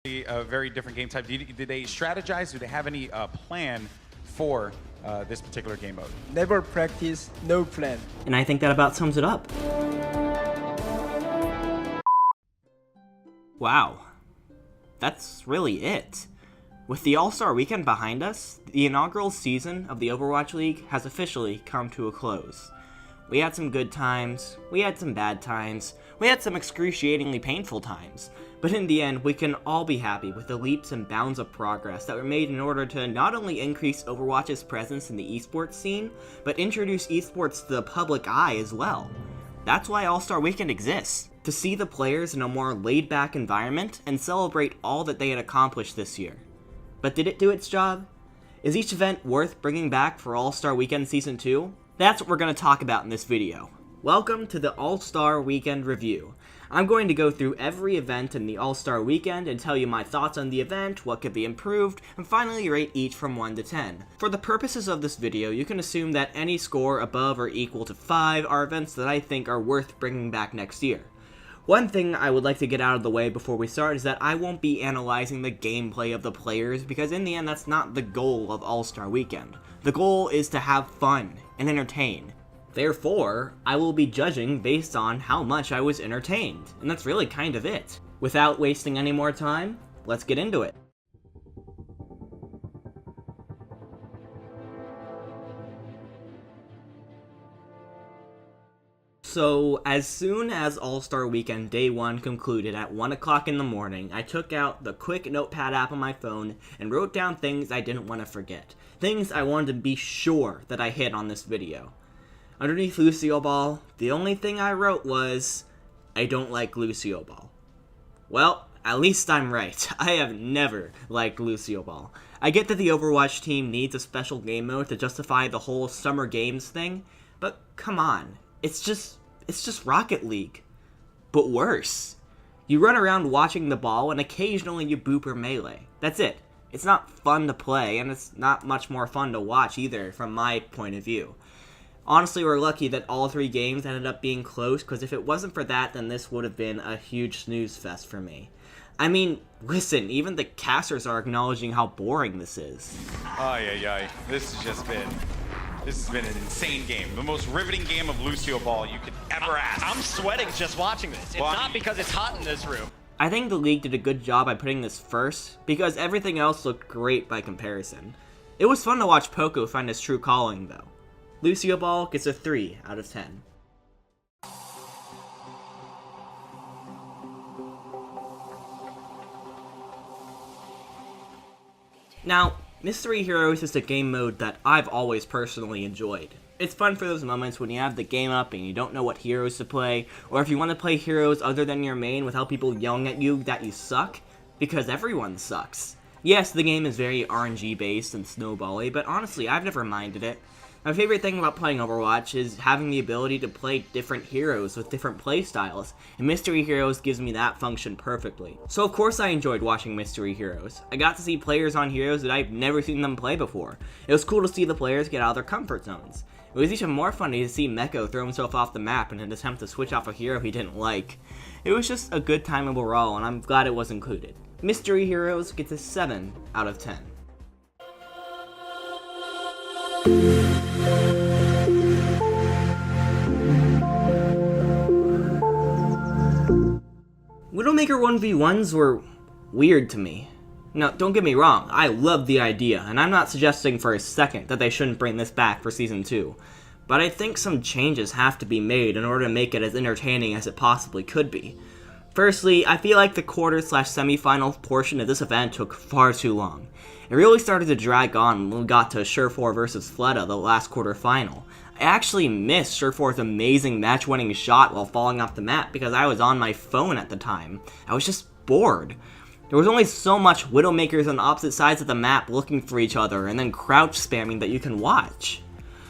A very different game type. Did they strategize? Do they have any plan for this particular game mode? Never practice, no plan. And I think that about sums it up. Wow. That's really it. With the All-Star Weekend behind us, the inaugural season of the Overwatch League has officially come to a close. We had some good times, we had some bad times, we had some excruciatingly painful times, but in the end, we can all be happy with the leaps and bounds of progress that were made in order to not only increase Overwatch's presence in the esports scene, but introduce esports to the public eye as well. That's why All-Star Weekend exists, to see the players in a more laid-back environment and celebrate all that they had accomplished this year. But did it do its job? Is each event worth bringing back for All-Star Weekend Season 2? That's what we're going to talk about in this video. Welcome to the All-Star Weekend Review. I'm going to go through every event in the All-Star Weekend and tell you my thoughts on the event, what could be improved, and finally rate each from 1 to 10. For the purposes of this video, you can assume that any score above or equal to 5 are events that I think are worth bringing back next year. One thing I would like to get out of the way before we start is that I won't be analyzing the gameplay of the players, because in the end that's not the goal of All-Star Weekend. The goal is to have fun and entertain. Therefore, I will be judging based on how much I was entertained, and that's really kind of it. Without wasting any more time, let's get into it. So, as soon as All-Star Weekend Day 1 concluded at 1 o'clock in the morning, I took out the quick notepad app on my phone and wrote down things I didn't want to forget. Things I wanted to be sure that I hit on this video. Underneath Lucille Ball, the only thing I wrote was, I don't like Lucille Ball. Well, at least I'm right. I have never liked Lucille Ball. I get that the Overwatch team needs a special game mode to justify the whole Summer Games thing, but come on. It's just Rocket League, but worse. You run around watching the ball and occasionally you boop or melee. That's it. It's not fun to play, and it's not much more fun to watch either, from my point of view. Honestly, we're lucky that all 3 games ended up being close, because if it wasn't for that, then this would have been a huge snooze fest for me. I mean, listen, even the casters are acknowledging how boring this is. This has been an insane game. The most riveting game of Lucille Ball you could ever ask. I'm sweating just watching this. It's not because it's hot in this room. I think the league did a good job by putting this first, because everything else looked great by comparison. It was fun to watch Poco find his true calling, though. Lucille Ball gets a 3 out of 10. Now, Mystery Heroes is a game mode that I've always personally enjoyed. It's fun for those moments when you have the game up and you don't know what heroes to play, or if you want to play heroes other than your main without people yelling at you that you suck, because everyone sucks. Yes, the game is very RNG based and snowbally, but honestly, I've never minded it. My favorite thing about playing Overwatch is having the ability to play different heroes with different playstyles, and Mystery Heroes gives me that function perfectly. So of course I enjoyed watching Mystery Heroes. I got to see players on heroes that I've never seen them play before. It was cool to see the players get out of their comfort zones. It was even more funny to see Meko throw himself off the map in an attempt to switch off a hero he didn't like. It was just a good time overall, and I'm glad it was included. Mystery Heroes gets a 7 out of 10. Widowmaker 1v1s were weird to me. Now, don't get me wrong, I love the idea, and I'm not suggesting for a second that they shouldn't bring this back for Season 2. But I think some changes have to be made in order to make it as entertaining as it possibly could be. Firstly, I feel like the quarter/semi-final portion of this event took far too long. It really started to drag on when we got to Surefour vs Fleta, the last quarter-final. I actually missed Surefour's amazing match-winning shot while falling off the map because I was on my phone at the time. I was just bored. There was only so much Widowmakers on opposite sides of the map looking for each other and then crouch spamming that you can watch.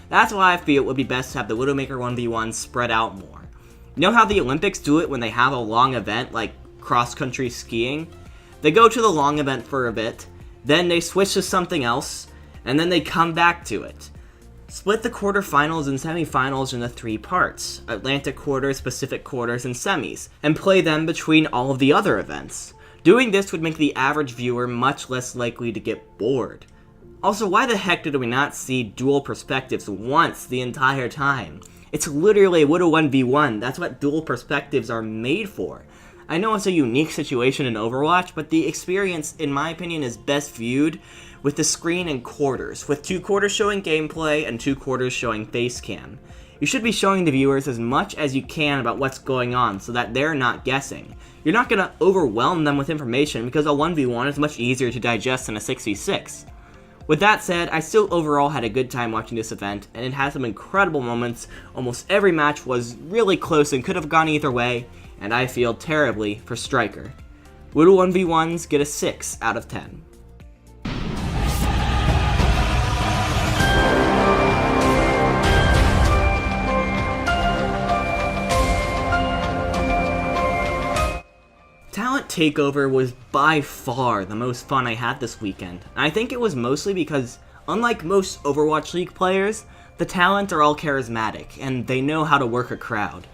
That's why I feel it would be best to have the Widowmaker 1v1 spread out more. You know how the Olympics do it when they have a long event like cross-country skiing? They go to the long event for a bit, then they switch to something else, and then they come back to it. Split the quarterfinals and semifinals into 3 parts, Atlantic quarters, Pacific quarters, and semis, and play them between all of the other events. Doing this would make the average viewer much less likely to get bored. Also, why the heck did we not see dual perspectives once the entire time? It's literally a Widow 1v1, that's what dual perspectives are made for. I know it's a unique situation in Overwatch, but the experience, in my opinion, is best viewed with the screen in quarters, with 2 quarters showing gameplay and 2 quarters showing face cam. You should be showing the viewers as much as you can about what's going on so that they're not guessing. You're not going to overwhelm them with information because a 1v1 is much easier to digest than a 6v6. With that said, I still overall had a good time watching this event, and it had some incredible moments. Almost every match was really close and could have gone either way, and I feel terribly for Striker. Widow 1v1s get a 6 out of 10. Talent Takeover was by far the most fun I had this weekend, and I think it was mostly because, unlike most Overwatch League players, the talent are all charismatic, and they know how to work a crowd.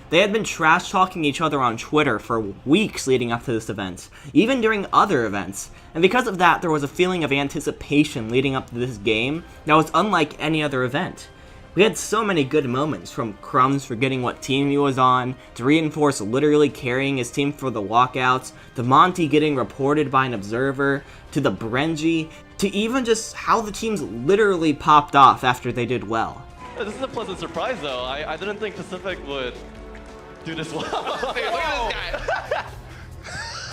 They had been trash-talking each other on Twitter for weeks leading up to this event, even during other events, and because of that there was a feeling of anticipation leading up to this game that was unlike any other event. We had so many good moments, from Crumbs forgetting what team he was on, to Reinforce literally carrying his team for the walkouts, to Monty getting reported by an observer, to the Brenji, to even just how the teams literally popped off after they did well. This is a pleasant surprise though. I didn't think Pacific would do this well. Dude, look at this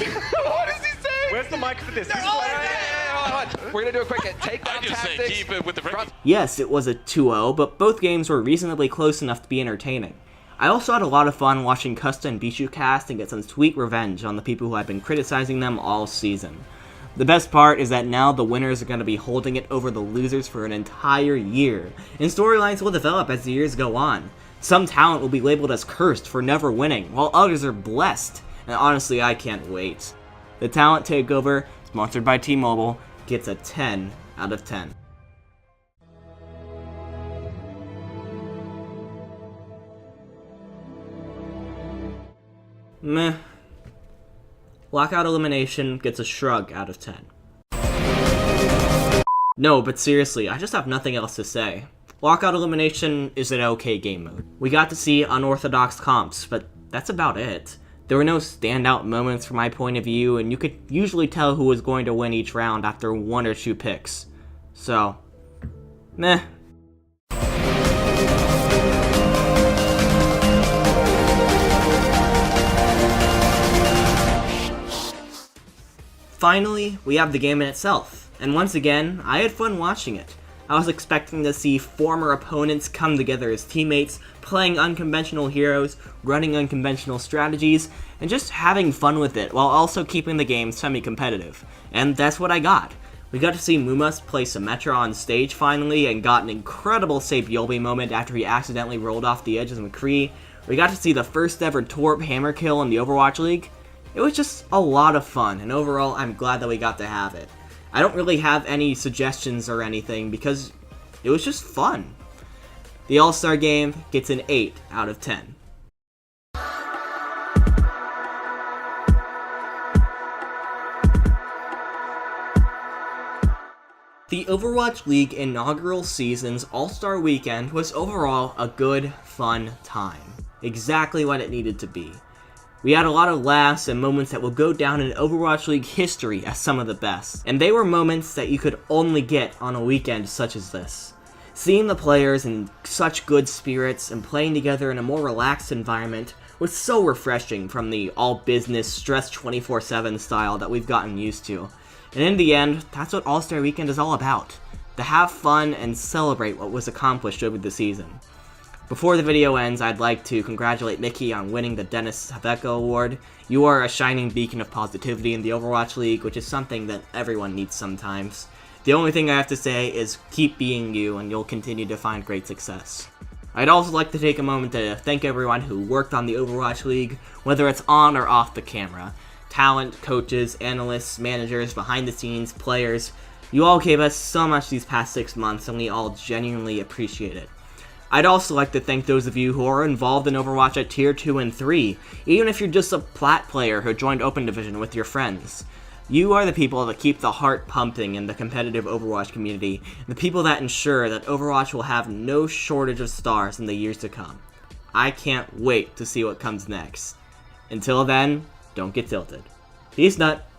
guy. What is he saying? Where's the mic for this? We're gonna do a quick takedown I just say tactics. keep it with the front. Yes, it was a 2-0, but both games were reasonably close enough to be entertaining. I also had a lot of fun watching Custa and Bishu cast and get some sweet revenge on the people who have been criticizing them all season. The best part is that now the winners are going to be holding it over the losers for an entire year, and storylines will develop as the years go on. Some talent will be labeled as cursed for never winning, while others are blessed, and honestly I can't wait. The Talent Takeover, sponsored by T-Mobile, gets a 10 out of 10. Meh. Lockout Elimination gets a shrug out of 10. No, but seriously, I just have nothing else to say. Lockout Elimination is an okay game mode. We got to see unorthodox comps, but that's about it. There were no standout moments from my point of view, and you could usually tell who was going to win each round after 1 or 2 picks. So, meh. Finally, we have the game in itself, and once again, I had fun watching it. I was expecting to see former opponents come together as teammates, playing unconventional heroes, running unconventional strategies, and just having fun with it while also keeping the game semi-competitive. And that's what I got. We got to see Mumas play Symmetra on stage finally and got an incredible Sape Yolbe moment after he accidentally rolled off the edge of McCree. We got to see the first ever Torp hammer kill in the Overwatch League. It was just a lot of fun, and overall I'm glad that we got to have it. I don't really have any suggestions or anything because it was just fun. The All-Star game gets an 8 out of 10. The Overwatch League inaugural season's All-Star weekend was overall a good, fun time. Exactly what it needed to be. We had a lot of laughs and moments that will go down in Overwatch League history as some of the best, and they were moments that you could only get on a weekend such as this. Seeing the players in such good spirits and playing together in a more relaxed environment was so refreshing from the all-business, stress 24/7 style that we've gotten used to. And in the end, that's what All-Star Weekend is all about, to have fun and celebrate what was accomplished over the season. Before the video ends, I'd like to congratulate Mickey on winning the Dennis Habecco Award. You are a shining beacon of positivity in the Overwatch League, which is something that everyone needs sometimes. The only thing I have to say is keep being you, and you'll continue to find great success. I'd also like to take a moment to thank everyone who worked on the Overwatch League, whether it's on or off the camera. Talent, coaches, analysts, managers, behind the scenes, players. You all gave us so much these past 6 months, and we all genuinely appreciate it. I'd also like to thank those of you who are involved in Overwatch at Tier 2 and 3, even if you're just a plat player who joined Open Division with your friends. You are the people that keep the heart pumping in the competitive Overwatch community, the people that ensure that Overwatch will have no shortage of stars in the years to come. I can't wait to see what comes next. Until then, don't get tilted. Peace nut.